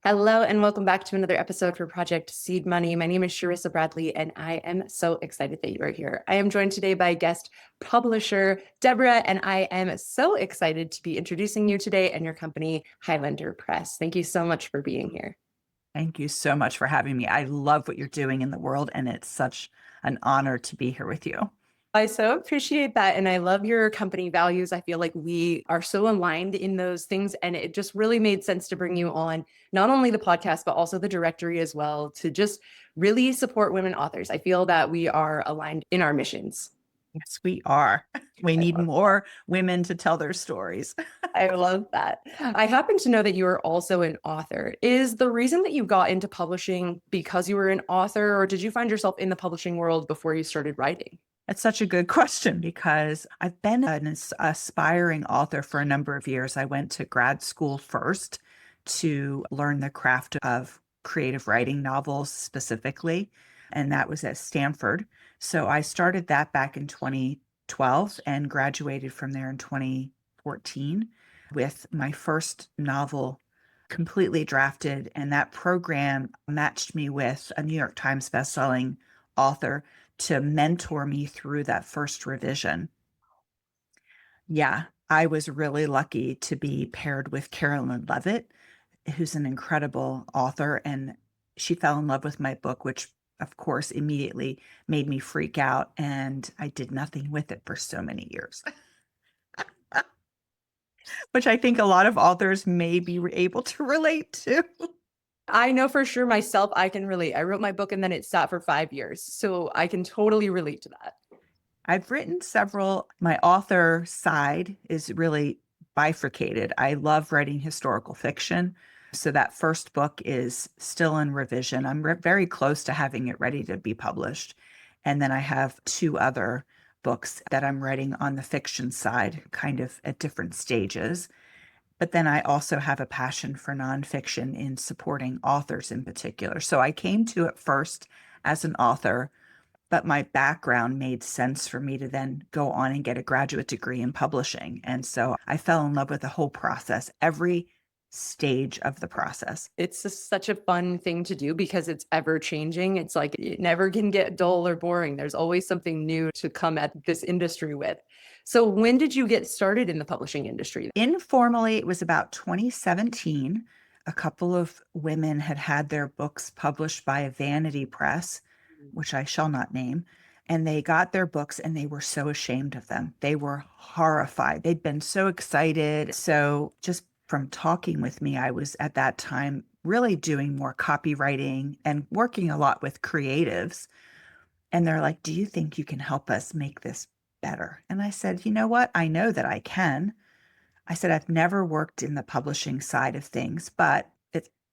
Hello and welcome back to another episode for Project Seed Money. My name is Sharissa Bradley and I am so excited that you are here. I am joined today by guest publisher Deborah, and I am so excited to be introducing you today and your company, Highlander Press. Thank you so much for being here. Thank you so much for having me. I love what you're doing in the world, and it's such an honor to be here with you. I so appreciate that. And I love your company values. I feel like we are so aligned in those things. And it just really made sense to bring you on, not only the podcast, but also the directory as well, to just really support women authors. I feel that we are aligned in our missions. Yes, we are. We I need love more women to tell their stories. I love that. I happen to know that you are also an author. Is the reason that you got into publishing because you were an author, or did you find yourself in the publishing world before you started writing? It's such a good question because I've been an aspiring author for a number of years. I went to grad school first to learn the craft of creative writing novels specifically, and that was at Stanford. So I started that back in 2012 and graduated from there in 2014 with my first novel completely drafted. And that program matched me with a New York Times bestselling author to mentor me through that first revision. Yeah, I was really lucky to be paired with Carolyn Levitt, who's an incredible author, and she fell in love with my book, which of course immediately made me freak out, and I did nothing with it for so many years. Which I think a lot of authors may be able to relate to. I know for sure myself, I can relate. I wrote my book and then it sat for 5 years. So I can totally relate to that. I've written several. My author side is really bifurcated. I love writing historical fiction. So that first book is still in revision. I'm very close to having it ready to be published. And then I have two other books that I'm writing on the fiction side, kind of at different stages. But then I also have a passion for nonfiction in supporting authors in particular. So I came to it first as an author, but my background made sense for me to then go on and get a graduate degree in publishing. And so I fell in love with the whole process, every stage of the process. It's just such a fun thing to do because it's ever changing. It's like it never can get dull or boring. There's always something new to come at this industry with. So when did you get started in the publishing industry? Informally, it was about 2017. A couple of women had had their books published by a vanity press, which I shall not name. And they got their books and they were so ashamed of them. They were horrified. They'd been so excited. So, just from talking with me, I was at that time really doing more copywriting and working a lot with creatives. And they're like, "Do you think you can help us make this better?" And I said, "You know what? I know that I can." I said, "I've never worked in the publishing side of things, but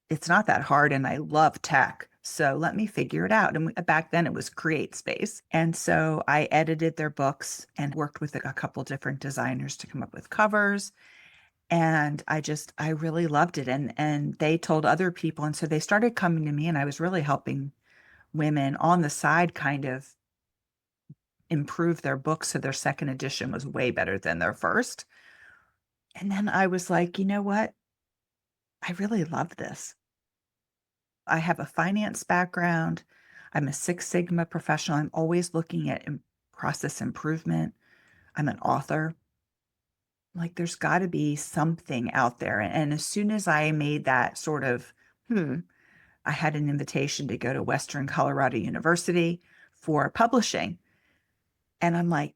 it's not that hard and I love tech. So let me figure it out." And back then it was Create Space. And so I edited their books and worked with a couple different designers to come up with covers. And I really loved it. And they told other people. And so they started coming to me, and I was really helping women on the side kind of improve their books so their second edition was way better than their first. And then I was like, you know what? I really love this. I have a finance background. I'm a Six Sigma professional. I'm always looking at process improvement. I'm an author. Like, there's got to be something out there. And as soon as I made that sort of, I had an invitation to go to Western Colorado University for publishing. And I'm like,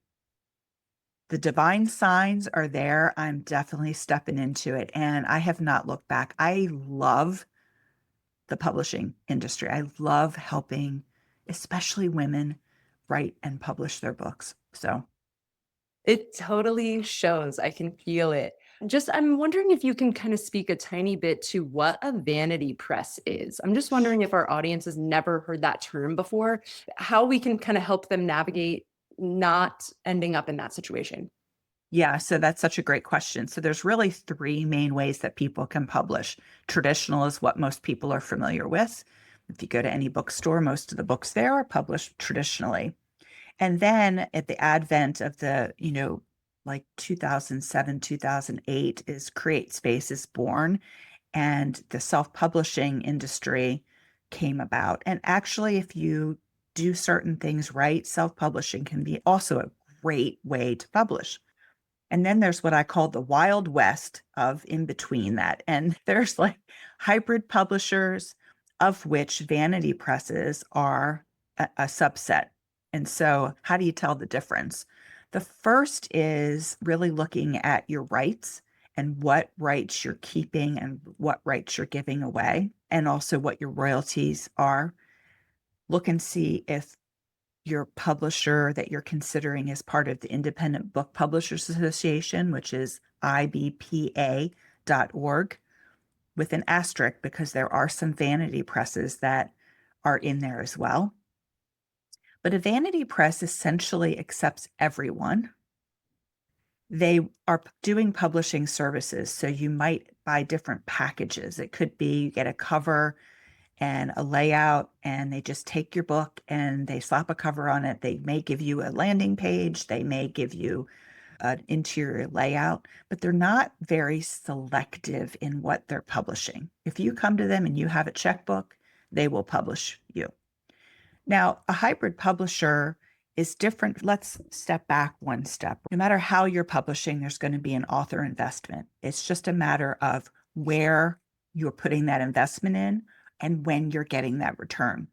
the divine signs are there. I'm definitely stepping into it. And I have not looked back. I love the publishing industry. I love helping, especially women, write and publish their books. So, It totally shows. I can feel it. Just, I'm wondering if you can kind of speak a tiny bit to what a vanity press is. I'm just wondering if our audience has never heard that term before, how we can kind of help them navigate not ending up in that situation. yeah, so that's such a great question. So, there's really three main ways that people can publish. Traditional is what most people are familiar with. If you go to any bookstore, most of the books there are published traditionally. And then at the advent of the, like 2007, 2008 is Create Space is born. and the self-publishing industry came about. And actually, if you do certain things right, self-publishing can be also a great way to publish. And then there's what I call the wild west of in between that. And there's like hybrid publishers, of which vanity presses are a subset. And so, how do you tell the difference? The first is really looking at your rights and what rights you're keeping and what rights you're giving away, and also what your royalties are. Look and see if your publisher that you're considering is part of the Independent Book Publishers Association, which is ibpa.org, with an asterisk because there are some vanity presses that are in there as well. But a vanity press essentially accepts everyone. They are doing publishing services, so you might buy different packages. It could be you get a cover and a layout, and they just take your book and they slap a cover on it. They may give you a landing page, they may give you an interior layout, but they're not very selective in what they're publishing. If you come to them and you have a checkbook, they will publish you. Now, a hybrid publisher is different. Let's step back one step. No matter how you're publishing, there's going to be an author investment. It's just a matter of where you're putting that investment in and when you're getting that return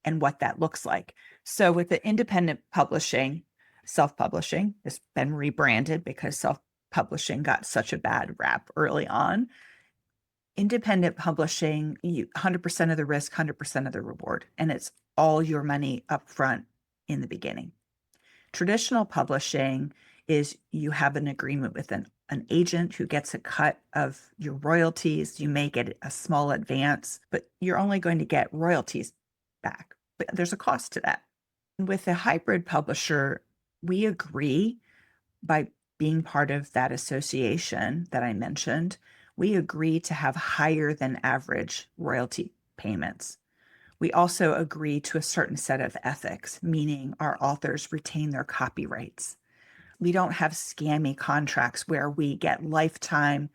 and what that looks like. So with the independent publishing, self-publishing has been rebranded because self-publishing got such a bad rap early on. Independent publishing, 100% of the risk, 100% of the reward, and it's all your money up front in the beginning. Traditional publishing is you have an agreement with an agent who gets a cut of your royalties. You may get a small advance, but you're only going to get royalties back. But there's a cost to that. With a hybrid publisher, we agree by being part of that association that I mentioned, we agree to have higher than average royalty payments. We also agree to a certain set of ethics, meaning our authors retain their copyrights. We don't have scammy contracts where we get lifetime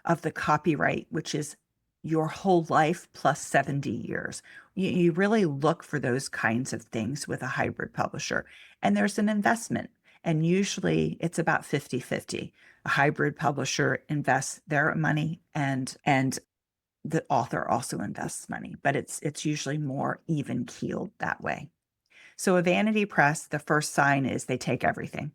of the copyright, which is your whole life plus 70 years. You really look for those kinds of things with a hybrid publisher. And there's an investment. And usually it's about 50-50. A hybrid publisher invests their money and the author also invests money, but it's usually more even keeled that way. So a vanity press, the first sign is they take everything.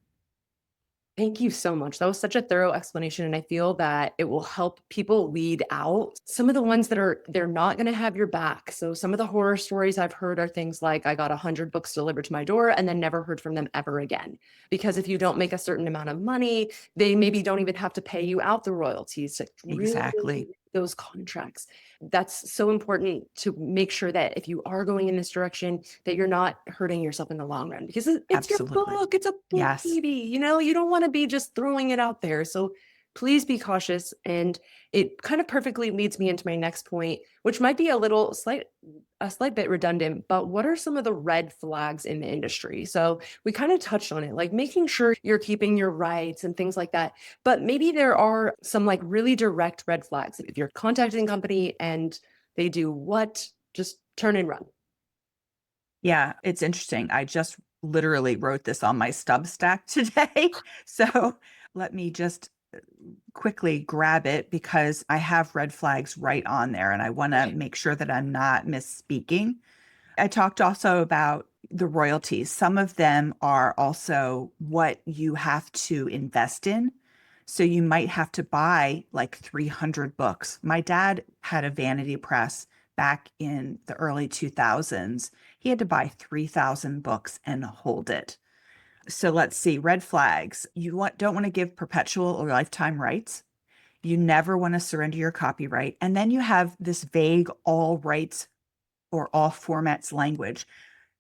Thank you so much. That was such a thorough explanation. And I feel that it will help people weed out some of the ones that they're not going to have your back. So some of the horror stories I've heard are things like I got 100 books delivered to my door and then never heard from them ever again. Because if you don't make a certain amount of money, they maybe don't even have to pay you out the royalties. To really Exactly. those contracts. That's so important to make sure that if you are going in this direction, that you're not hurting yourself in the long run because it's your Absolutely. book, it's a book Yes. baby, you don't want to be just throwing it out there. So please be cautious. And it kind of perfectly leads me into my next point, which might be a slight bit redundant, but what are some of the red flags in the industry? So we kind of touched on it, like making sure you're keeping your rights and things like that. But maybe there are some like really direct red flags. If you're contacting a company and they do what, just turn and run. Yeah, it's interesting. I just literally wrote this on my Substack today. So let me just quickly grab it because I have red flags right on there and I want to make sure that I'm not misspeaking. I talked also about the royalties. Some of them are also what you have to invest in. So you might have to buy like 300 books. My dad had a vanity press back in the early 2000s. He had to buy 3,000 books and hold it. So let's see, red flags. Don't want to give perpetual or lifetime rights. You never want to surrender your copyright. And then you have this vague all rights or all formats language.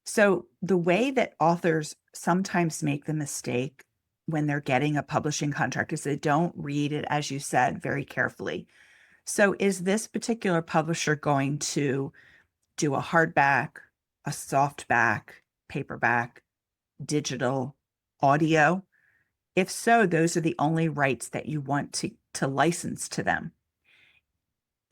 So the way that authors sometimes make the mistake when they're getting a publishing contract is they don't read it, as you said, very carefully. So is this particular publisher going to do a hardback, a softback, paperback, digital, audio? If so, those are the only rights that you want to license to them.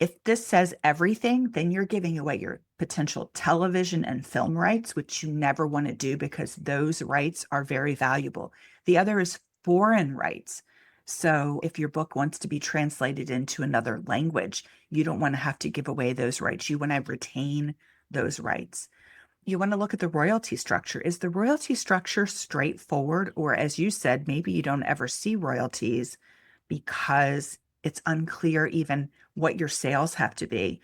If this says everything, then you're giving away your potential television and film rights, which you never want to do because those rights are very valuable. The other is foreign rights. So if your book wants to be translated into another language, you don't want to have to give away those rights. You want to retain those rights. You want to look at the royalty structure. Is the royalty structure straightforward? Or, as you said, maybe you don't ever see royalties because it's unclear even what your sales have to be.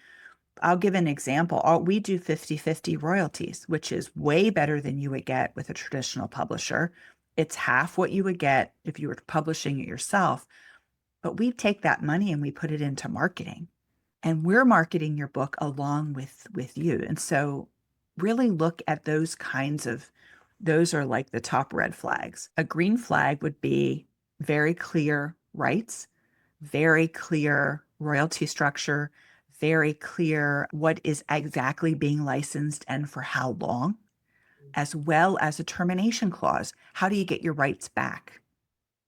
I'll give an example. We do 50-50 royalties, which is way better than you would get with a traditional publisher. It's half what you would get if you were publishing it yourself. But we take that money and we put it into marketing. And we're marketing your book along with you. And so really look at those kinds of, those are like the top red flags. A green flag would be very clear rights, very clear royalty structure, very clear what is exactly being licensed and for how long, as well as a termination clause. How do you get your rights back?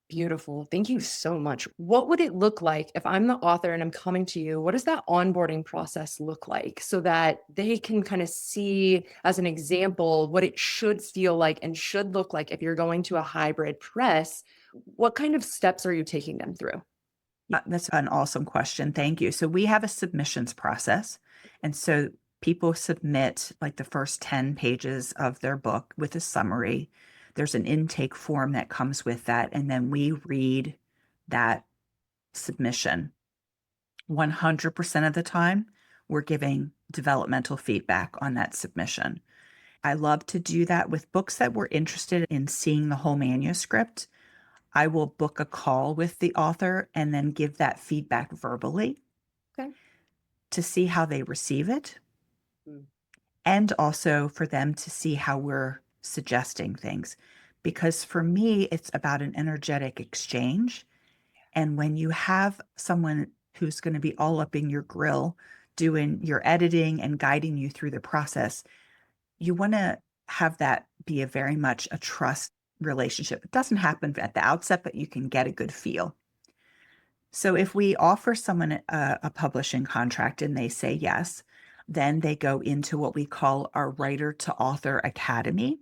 Beautiful. Thank you so much. What would it look like if I'm the author and I'm coming to you? What does that onboarding process look like so that they can kind of see as an example what it should feel like and should look like if you're going to a hybrid press? What kind of steps are you taking them through? That's an awesome question. Thank you. So we have a submissions process. And so people submit like the first 10 pages of their book with a summary. There's an intake form that comes with that. And then we read that submission. 100% of the time, we're giving developmental feedback on that submission. I love to do that with books that we're interested in seeing the whole manuscript. I will book a call with the author and then give that feedback verbally Okay. to see how they receive it, Mm. and also for them to see how we're suggesting things. Because for me, it's about an energetic exchange. And when you have someone who's going to be all up in your grill doing your editing and guiding you through the process, you want to have that be a very much a trust relationship. It doesn't happen at the outset, but you can get a good feel. So if we offer someone a publishing contract and they say yes, then they go into what we call our writer to author academy,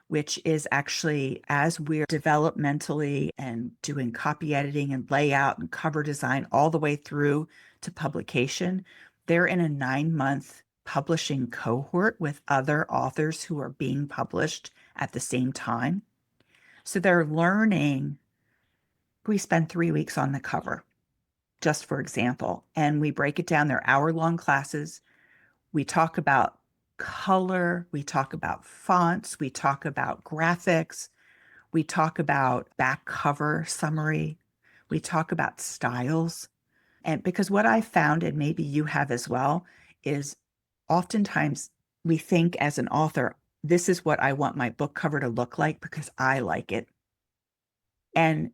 which is actually as we're developmentally and doing copy editing and layout and cover design all the way through to publication, they're in a 9-month publishing cohort with other authors who are being published at the same time. So they're learning. We spend 3 weeks on the cover, just for example, and we break it down. They're hour-long classes. We talk about color, we talk about fonts, we talk about graphics, we talk about back cover summary, we talk about styles. And because what I found, and maybe you have as well, is oftentimes we think as an author, this is what I want my book cover to look like because I like it. And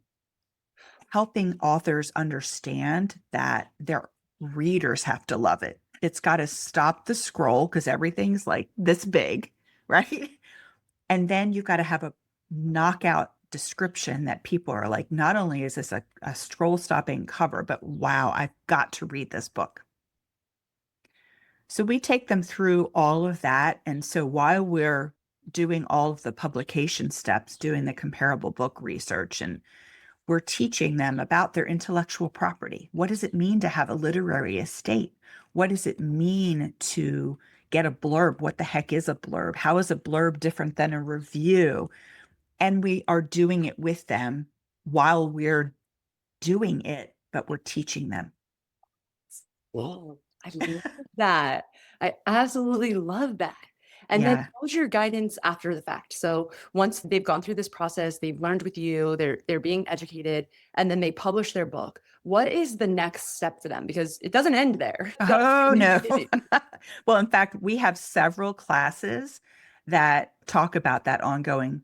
helping authors understand that their readers have to love it. It's got to stop the scroll because everything's like this big, right? And then you've got to have a knockout description that people are like, not only is this a scroll stopping cover, but wow, I've got to read this book. So we take them through all of that. And so while we're doing all of the publication steps, doing the comparable book research, and we're teaching them about their intellectual property. What does it mean to have a literary estate? What does it mean to get a blurb? What the heck is a blurb? How is a blurb different than a review? And we are doing it with them while we're doing it, but we're teaching them. Whoa, I love that. I absolutely love that. And then Yeah. how's your guidance after the fact? So once they've gone through this process, they've learned with you, they're being educated, and then they publish their book. What is the next step for them? Because it doesn't end there. That's Oh, in the no. beginning. Well, in fact, we have several classes that talk about that ongoing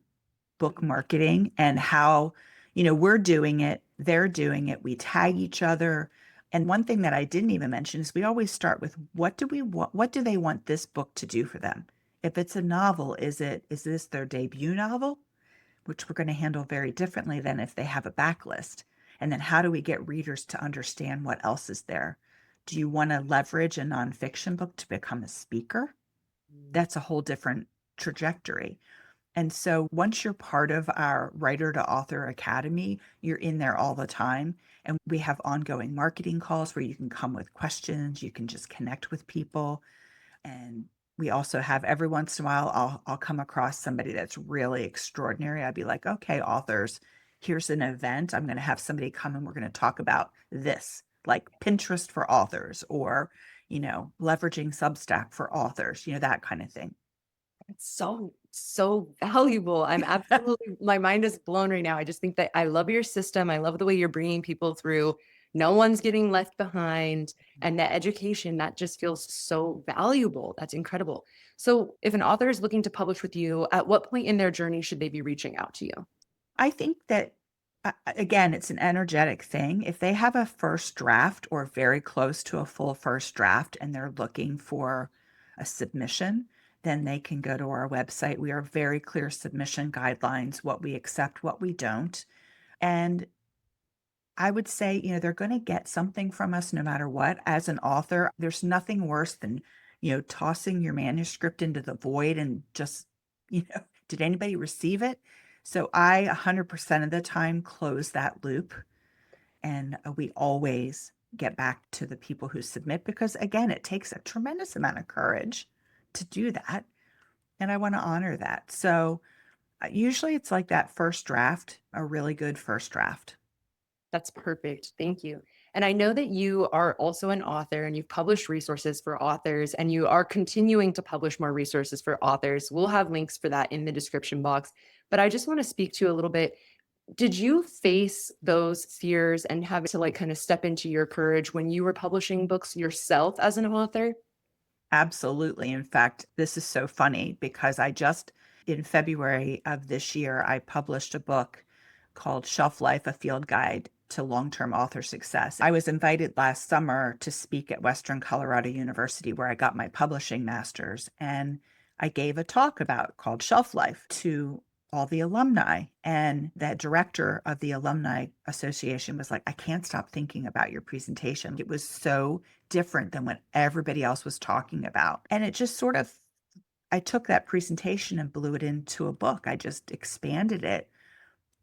book marketing and how, we're doing it, they're doing it, we tag each other. And one thing that I didn't even mention is we always start with what do we want, what do they want this book to do for them? If it's a novel, is this their debut novel, which we're going to handle very differently than if they have a backlist? And then how do we get readers to understand what else is there Do you want to leverage a nonfiction book to become a speaker? Mm. That's a whole different trajectory. And so once you're part of our Writer to Author Academy, you're in there all the time. And we have ongoing marketing calls where you can come with questions, you can just connect with people. And we also have every once in a while, I'll come across somebody that's really extraordinary. I'd be like, okay, authors, here's an event. I'm going to have somebody come and we're going to talk about this, like Pinterest for authors or, leveraging Substack for authors, that kind of thing. It's so, so valuable. I'm absolutely, my mind is blown right now. I just think that I love your system. I love the way you're bringing people through. No one's getting left behind. And that education, that just feels so valuable. That's incredible. So, if an author is looking to publish with you, at what point in their journey should they be reaching out to you? I think that, again, it's an energetic thing. If they have a first draft or very close to a full first draft and they're looking for a submission, then they can go to our website. We are very clear submission guidelines, what we accept, what we don't. And I would say, they're going to get something from us no matter what. As an author, there's nothing worse than, tossing your manuscript into the void and just, did anybody receive it? So I 100% of the time close that loop. And we always get back to the people who submit because, again, it takes a tremendous amount of courage to do that. And I want to honor that. So usually it's like that first draft, a really good first draft. That's perfect. Thank you. And I know that you are also an author and you've published resources for authors and you are continuing to publish more resources for authors. We'll have links for that in the description box. But I just want to speak to you a little bit. Did you face those fears and have to like kind of step into your courage when you were publishing books yourself as an author? Absolutely. In fact, this is so funny because in February of this year, I published a book called Shelf Life, a Field Guide to Long-Term Author Success. I was invited last summer to speak at Western Colorado University, where I got my publishing master's. And I gave a talk called Shelf Life to all the alumni. And the director of the Alumni Association was like, I can't stop thinking about your presentation. It was so different than what everybody else was talking about. And it just sort of, I took that presentation and blew it into a book. I just expanded it.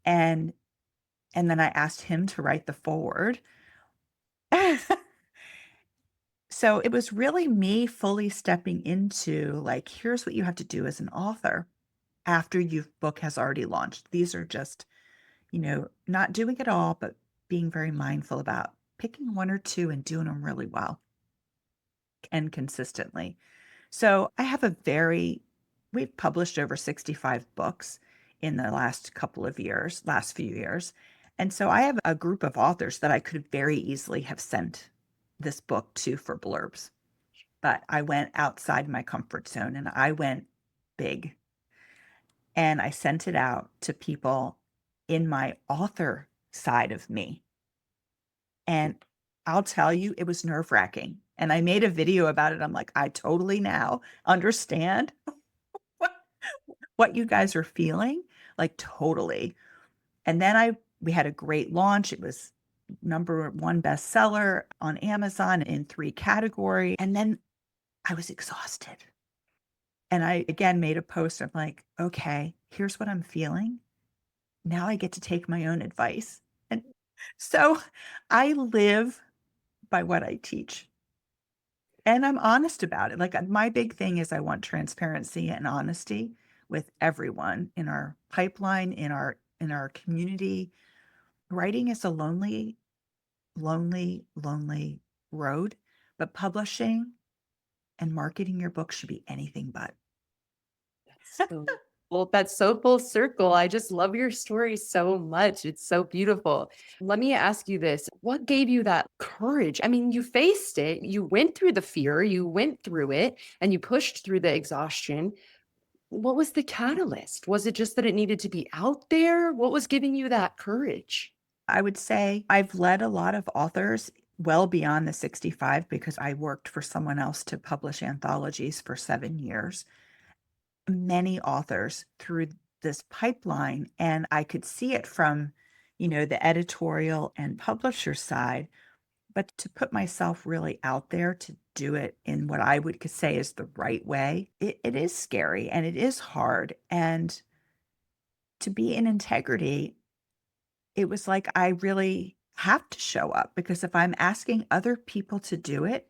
And and then I asked him to write the foreword. So it was really me fully stepping into like, here's what you have to do as an author after your book has already launched. These are just, not doing it all, but being very mindful about picking one or two and doing them really well and consistently. So I have we've published over 65 books in the last few years. And so I have a group of authors that I could very easily have sent this book to for blurbs. But I went outside my comfort zone and I went big and I sent it out to people in my author side of me. And I'll tell you, it was nerve wracking. And I made a video about it. I'm like, I totally now understand what, what you guys are feeling. Like, totally. And then we had a great launch. It was number one bestseller on Amazon in 3 categories. And then I was exhausted. And I again made a post. I'm like, okay, here's what I'm feeling. Now I get to take my own advice. And so I live by what I teach. And I'm honest about it. Like, my big thing is I want transparency and honesty with everyone in our pipeline, in our community. Writing is a lonely, lonely, lonely road, but publishing and marketing your book should be anything but. That's so well, that's so full circle. I just love your story so much. It's so beautiful. Let me ask you this. What gave you that courage? I mean, you faced it, you went through the fear, you went through it, and you pushed through the exhaustion. What was the catalyst? Was it just that it needed to be out there? What was giving you that courage? I would say I've led a lot of authors well beyond the 65 because I worked for someone else to publish anthologies for 7 years. Many authors through this pipeline, and I could see it from, the editorial and publisher side. But to put myself really out there to do it in what I would could say is the right way, it is scary and it is hard. And to be in integrity, it was like I really have to show up because if I'm asking other people to do it,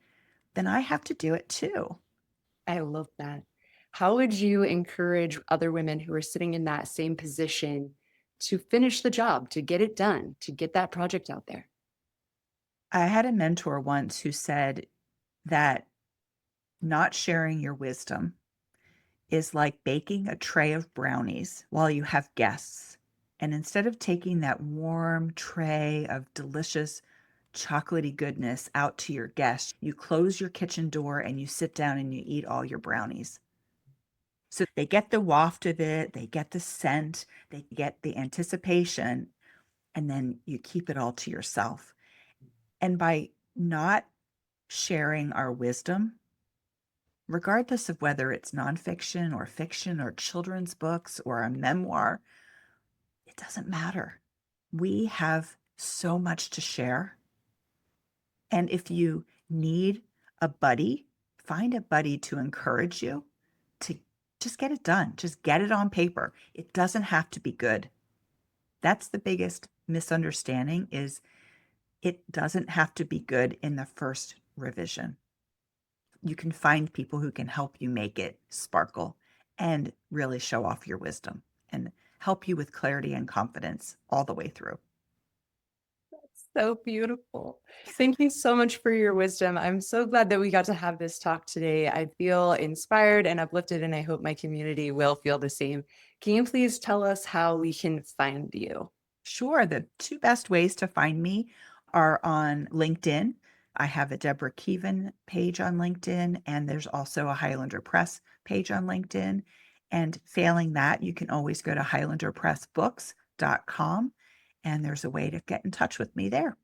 then I have to do it too. I love that. How would you encourage other women who are sitting in that same position to finish the job, to get it done, to get that project out there? I had a mentor once who said that not sharing your wisdom is like baking a tray of brownies while you have guests. And instead of taking that warm tray of delicious chocolatey goodness out to your guests, you close your kitchen door and you sit down and you eat all your brownies. So they get the waft of it, they get the scent, they get the anticipation, and then you keep it all to yourself. And by not sharing our wisdom, regardless of whether it's nonfiction or fiction or children's books or a memoir, it doesn't matter. We have so much to share. And if you need a buddy, find a buddy to encourage you to just get it done. Just get it on paper. It doesn't have to be good. That's the biggest misunderstanding is it doesn't have to be good in the first revision. You can find people who can help you make it sparkle and really show off your wisdom and help you with clarity and confidence all the way through. So beautiful. Thank you so much for your wisdom. I'm so glad that we got to have this talk today. I feel inspired and uplifted, and I hope my community will feel the same. Can you please tell us how we can find you? Sure, the two best ways to find me are on LinkedIn. I have a Deborah Kevin page on LinkedIn, and there's also a Highlander Press page on LinkedIn. And failing that, you can always go to highlanderpressbooks.com, and there's a way to get in touch with me there.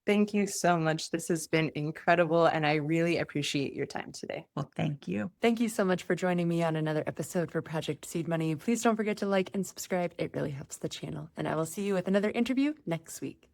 Thank you so much. This has been incredible, and I really appreciate your time today. Well, thank you. Thank you so much for joining me on another episode for Project Seed Money. Please don't forget to like and subscribe. It really helps the channel. And I will see you with another interview next week.